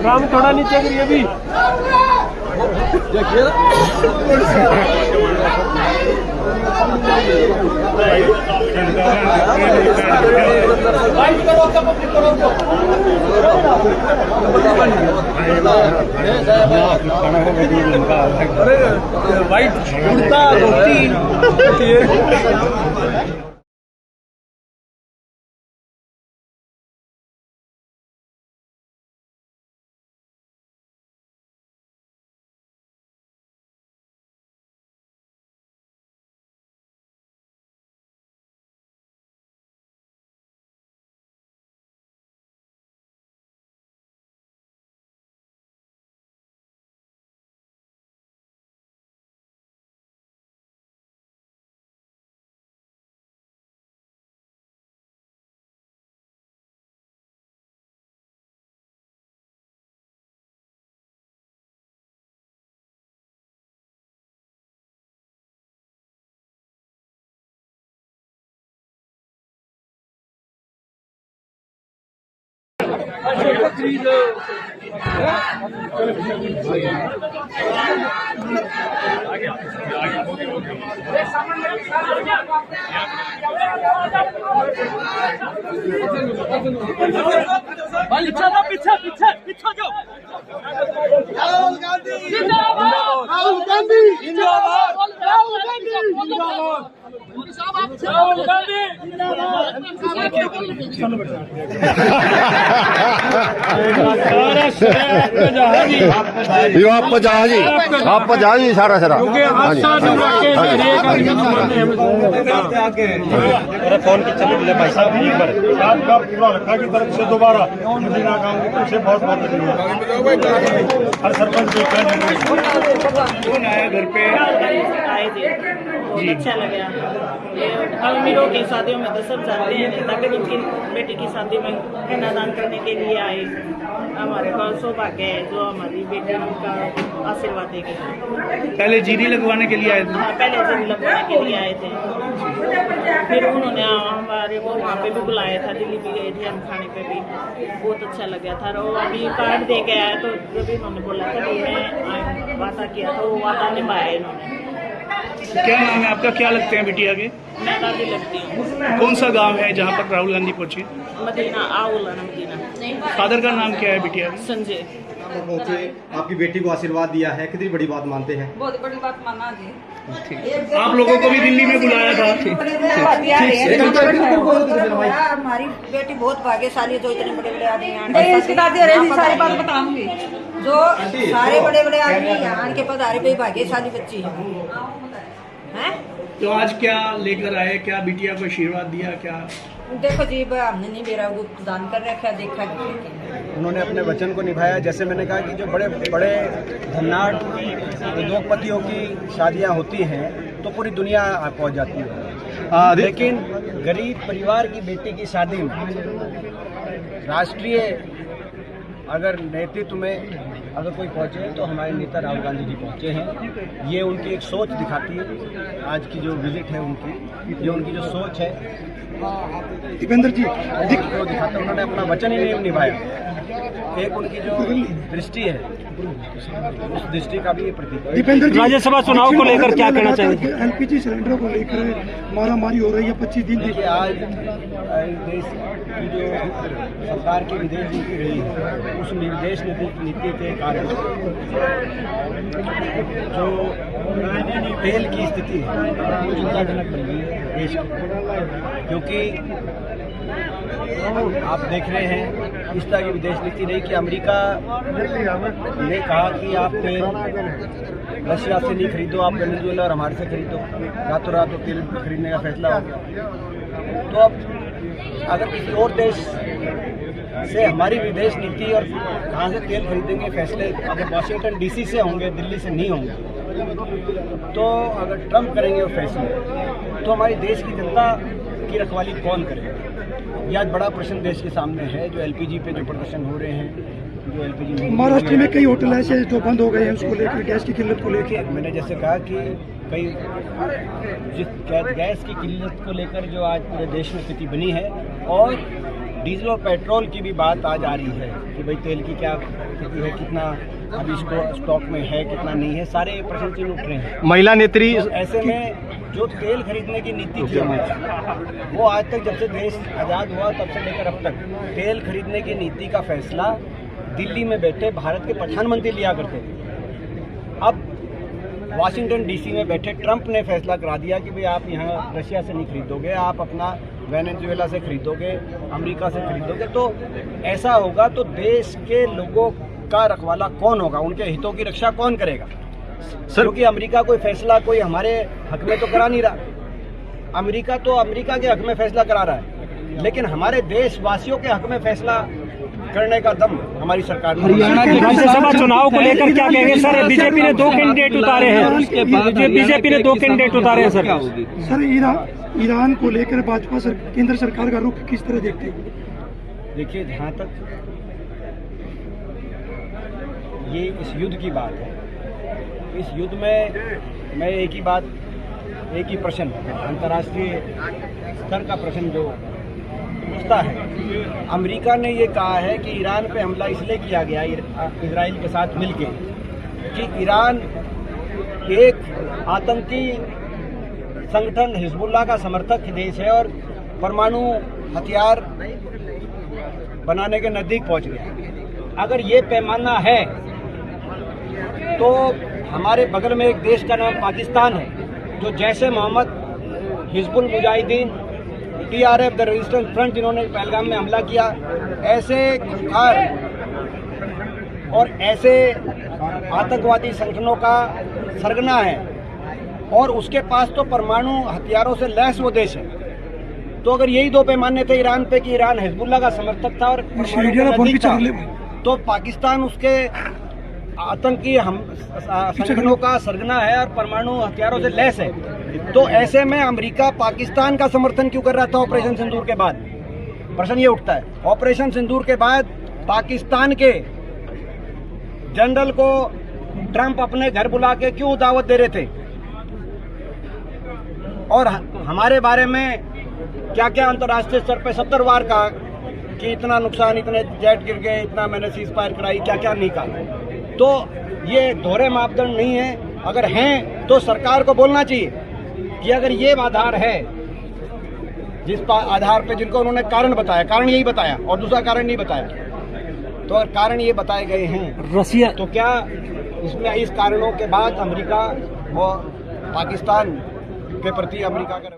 राम थोड़ा नीचे करिए भी। वाइट कुर्ता धोती। पीछे पीछे पीछे जाओ। राहुल गांधी जिंदाबाद। राहुल गांधी जिंदाबाद। राहुल गांधी जिंदाबाद। राहुल गांधी आपको जहाजी सारा सारा फोन की चल भाई साहब का पूरा रखा की तरफ से दोबारा मदीना गांव के पीछे बहुत हर सरपंच आया घर पे आए थे तो अच्छा लगा। अमीरों की शादियों में तो सब जाते हैं, ताकि उनकी बेटी की शादी में कन्यादान करने के लिए आए। हमारे पास सौभाग्य है जो हमारी बेटी का आशीर्वाद देगी। पहले जीरी लगवाने के लिए आए थे। हाँ, पहले जीरी लगवाने के लिए आए थे। फिर उन्होंने हमारे को वहाँ पे भी बुलाया था, दिल्ली भी गए थे हम खाने पे भी, बहुत अच्छा लगा था। और अभी कार्ड दे के आया तो जब भी उन्होंने बोला था कि मैं वादा किया था, वो वादा निभाया इन्होंने। क्या नाम है आपका, क्या लगते हैं बिटिया के? मैं दादी लगती हूँ। कौन सा गांव है जहाँ पर राहुल गांधी पहुँचे? मदीना आउला मदीना। फादर का नाम क्या है बिटिया का? संजय। पहुंचे, आपकी बेटी को आशीर्वाद दिया है, कितनी बड़ी बात मानते हैं? बहुत बड़ी बात माना जी। आप लोगों को भी दिल्ली में बुलाया था। हमारी बेटी बहुत भाग्यशाली है जो इतने बड़े बड़े आदमी सारी बात बताऊंगी। जो सारे बड़े बड़े आदमी यहाँ के पधारे पे भाग्यशाली बच्ची है। तो आज क्या लेकर आए, क्या बिटिया को आशीर्वाद दिया क्या? देखो जी, हमने नहीं मेरा वो दान कर रखा, देखा। उन्होंने अपने वचन को निभाया। जैसे मैंने कहा कि जो बड़े बड़े धन्नाट उद्योगपतियों की शादियां होती हैं तो पूरी दुनिया पहुंच जाती है, लेकिन गरीब परिवार की बेटी की शादी में राष्ट्रीय अगर नेतृत्व में अगर कोई पहुंचे तो हमारे नेता राहुल गांधी जी पहुंचे हैं। ये उनकी एक सोच दिखाती है। आज की जो विजिट है उनकी, ये उनकी जो सोच है दीपेंद्र जी वो दिखाते। उन्होंने अपना वचन ही नहीं निभाया। एक उनकी जो दृष्टि है उस दृष्टि का भी ये प्रतीक है। दीपेंद्र जी, राज्यसभा चुनाव को लेकर क्या कहना चाहेंगे? एलपीजी सिलेंडरों को लेकर मारामारी हो रही है 25 दिन। देखिए, आज देश की जो सरकार की विदेश नीति रही है उस विदेश नीति के कारण जो तेल की स्थिति है वो चिंताजनक बन गई है देश की, क्योंकि आप देख रहे हैं इस तरह की विदेश नीति रही कि अमेरिका ने कहा कि आप तेल रशिया से नहीं खरीदो, आप वेनेजुएला और हमारे से खरीदो। रातों रात तो तेल खरीदने का फैसला हो गया। तो अब अगर किसी और देश से हमारी विदेश नीति और कहाँ से तेल खरीदेंगे फैसले अगर वाशिंगटन डीसी से होंगे, दिल्ली से नहीं होंगे, तो अगर ट्रम्प करेंगे वो फैसले तो हमारी देश की जनता की रखवाली कौन करेगा? यह आज बड़ा प्रश्न देश के सामने है। जो एलपीजी पे जो प्रदर्शन हो रहे हैं, जो एलपीजी महाराष्ट्र में कई होटल ऐसे जो बंद हो गए हैं उसको लेकर, गैस की किल्लत को लेकर। मैंने जैसे कहा कि कई जिस गैस की किल्लत को लेकर जो आज पूरे देश में स्थिति बनी है और डीजल और पेट्रोल की भी बात आज आ रही है कि भाई तेल की क्या स्थिति है, कितना अभी स्टॉक में है, कितना नहीं है, सारे प्रश्न चिन्ह उठ रहे हैं। महिला नेत्री तो ऐसे में जो तेल खरीदने की नीति थी हमारी, वो आज तक जब से देश आज़ाद हुआ तब से लेकर अब तक तेल खरीदने की नीति का फैसला दिल्ली में बैठे भारत के प्रधानमंत्री लिया करते थे। अब वाशिंगटन डीसी में बैठे ट्रंप ने फैसला करा दिया कि भाई आप यहाँ रशिया से नहीं खरीदोगे, आप अपना वेनेजुएला से खरीदोगे, अमेरिका से खरीदोगे। तो ऐसा होगा तो देश के लोगों का रखवाला कौन होगा, उनके हितों की रक्षा कौन करेगा? क्योंकि अमेरिका कोई फैसला कोई हमारे हक में तो करा नहीं रहा। अमेरिका तो अमेरिका के हक में फैसला करा रहा है, लेकिन हमारे देशवासियों के हक में फैसला करने का दम हमारी सरकार में। हरियाणा के राज्यसभा चुनाव को लेकर क्या कहेंगे सर? बीजेपी ने 2 कैंडिडेट उतारे हैं, बीजेपी ने 2 कैंडिडेट उतारे हैं सर। सर ईरान को लेकर भाजपा केंद्र सरकार का रुख किस तरह देखते हैं? देखिए, जहाँ तक ये इस युद्ध की बात है, इस युद्ध में मैं एक ही प्रश्न, अंतर्राष्ट्रीय स्तर का प्रश्न जो पूछता है, अमेरिका ने ये कहा है कि ईरान पे हमला इसलिए किया गया इजराइल के साथ मिलके कि ईरान एक आतंकी संगठन हिजबुल्लाह का समर्थक देश है और परमाणु हथियार बनाने के नज़दीक पहुंच गया। अगर ये पैमाना है तो हमारे बगल में एक देश का नाम पाकिस्तान है, जो जैसे Mohammad, Hizbul Mujahideen, TRF the resistance front जिन्होंने पहलगाम में हमला किया, ऐसे खुंखार और ऐसे आतंकवादी संगठनों का सरगना है और उसके पास तो परमाणु हथियारों से लैस वो देश है। तो अगर यही 2 पैमाने थे ईरान पे कि ईरान हिजबुल्लाह का समर्थक था और तो पाकिस्तान उसके आतंकी संगठनों का सरगना है और परमाणु हथियारों से लैस है। तो ऐसे में अमेरिका पाकिस्तान का समर्थन क्यों कर रहा था ऑपरेशन सिंदूर के बाद? प्रश्न ये उठता है, ऑपरेशन सिंदूर के बाद पाकिस्तान के जनरल को ट्रंप अपने घर बुला के क्यों दावत दे रहे थे और हमारे बारे में क्या क्या अंतर्राष्ट्रीय स्तर पे 70 बार कहा कि इतना नुकसान, इतने जेट गिर गए, इतना मैंने सीज फायर कराई, क्या क्या नहीं कहा। तो ये दोहरे मापदंड नहीं है, अगर हैं तो सरकार को बोलना चाहिए कि अगर ये आधार है जिस आधार पे जिनको उन्होंने कारण बताया, कारण यही बताया और दूसरा कारण नहीं बताया, तो अगर कारण ये बताए गए हैं रसिया, तो क्या इसमें इस कारणों के बाद अमेरिका और पाकिस्तान के प्रति अमेरिका का